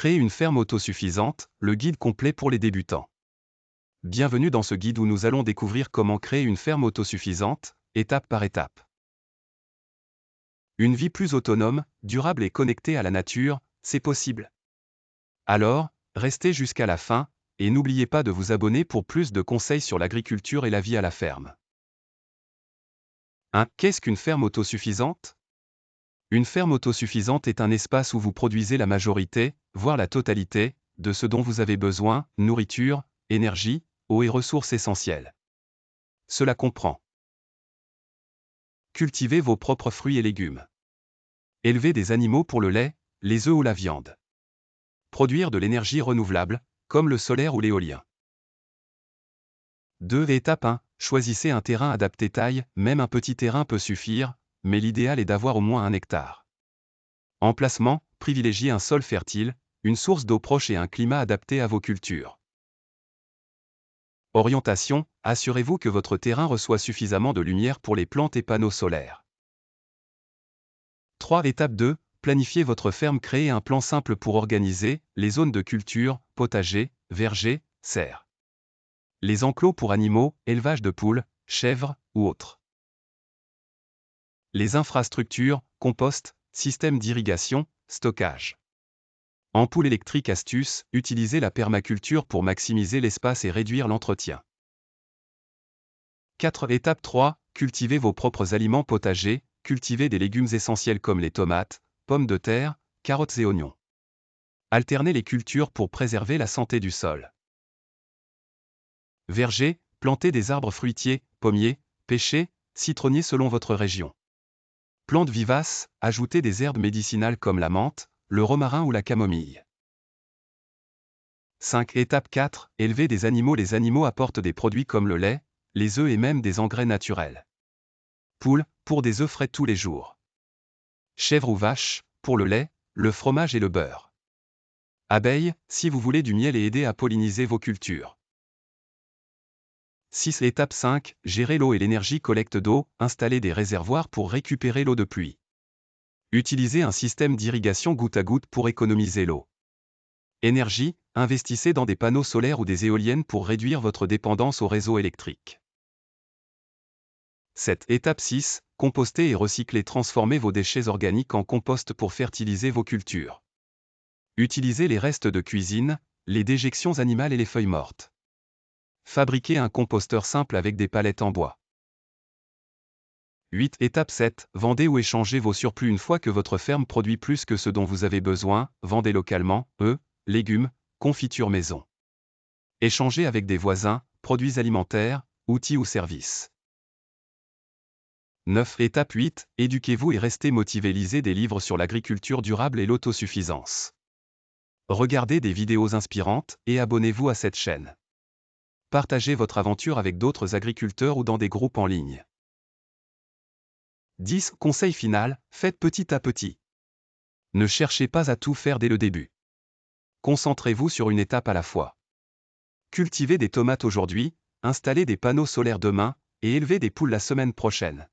Créer une ferme autosuffisante, le guide complet pour les débutants. Bienvenue dans ce guide où nous allons découvrir comment créer une ferme autosuffisante, étape par étape. Une vie plus autonome, durable et connectée à la nature, c'est possible. Alors, restez jusqu'à la fin, et n'oubliez pas de vous abonner pour plus de conseils sur l'agriculture et la vie à la ferme. 1. Qu'est-ce qu'une ferme autosuffisante? Une ferme autosuffisante est un espace où vous produisez la majorité, voire la totalité, de ce dont vous avez besoin, nourriture, énergie, eau et ressources essentielles. Cela comprend cultiver vos propres fruits et légumes. Élever des animaux pour le lait, les œufs ou la viande. Produire de l'énergie renouvelable, comme le solaire ou l'éolien. 2. Étape 1. Choisissez un terrain adapté taille, même un petit terrain peut suffire, mais l'idéal est d'avoir au moins 1 hectare. Emplacement, privilégiez un sol fertile, une source d'eau proche et un climat adapté à vos cultures. Orientation, assurez-vous que votre terrain reçoit suffisamment de lumière pour les plantes et panneaux solaires. 3. Étape 2. Planifiez votre ferme. Créez un plan simple pour organiser les zones de culture, potager, verger, serre. Les enclos pour animaux, élevage de poules, chèvres ou autres. Les infrastructures, compost, système d'irrigation, stockage. Ampoule électrique. Astuce, utilisez la permaculture pour maximiser l'espace et réduire l'entretien. 4. Étape 3. Cultivez vos propres aliments potagers, cultivez des légumes essentiels comme les tomates, pommes de terre, carottes et oignons. Alternez les cultures pour préserver la santé du sol. Verger, plantez des arbres fruitiers, pommiers, pêchers, citronniers selon votre région. Plantes vivaces, ajoutez des herbes médicinales comme la menthe, le romarin ou la camomille. 5. Étape 4. Élevez des animaux. Les animaux apportent des produits comme le lait, les œufs et même des engrais naturels. Poules, pour des œufs frais tous les jours. Chèvres ou vaches, pour le lait, le fromage et le beurre. Abeilles, si vous voulez du miel et aider à polliniser vos cultures. 6. Étape 5. Gérer l'eau et l'énergie. Collecte d'eau, installez des réservoirs pour récupérer l'eau de pluie. Utilisez un système d'irrigation goutte à goutte pour économiser l'eau. Énergie, investissez dans des panneaux solaires ou des éoliennes pour réduire votre dépendance au réseau électrique. 7. Étape 6. Compostez et recyclez. Transformez vos déchets organiques en compost pour fertiliser vos cultures. Utilisez les restes de cuisine, les déjections animales et les feuilles mortes. Fabriquez un composteur simple avec des palettes en bois. 8. Étape 7. Vendez ou échangez vos surplus. Une fois que votre ferme produit plus que ce dont vous avez besoin, vendez localement, œufs, légumes, confitures maison. Échangez avec des voisins, produits alimentaires, outils ou services. 9. Étape 8. Éduquez-vous et restez motivé. Lisez des livres sur l'agriculture durable et l'autosuffisance. Regardez des vidéos inspirantes et abonnez-vous à cette chaîne. Partagez votre aventure avec d'autres agriculteurs ou dans des groupes en ligne. 10. Conseil final, faites petit à petit. Ne cherchez pas à tout faire dès le début. Concentrez-vous sur une étape à la fois. Cultivez des tomates aujourd'hui, installez des panneaux solaires demain, et élevez des poules la semaine prochaine.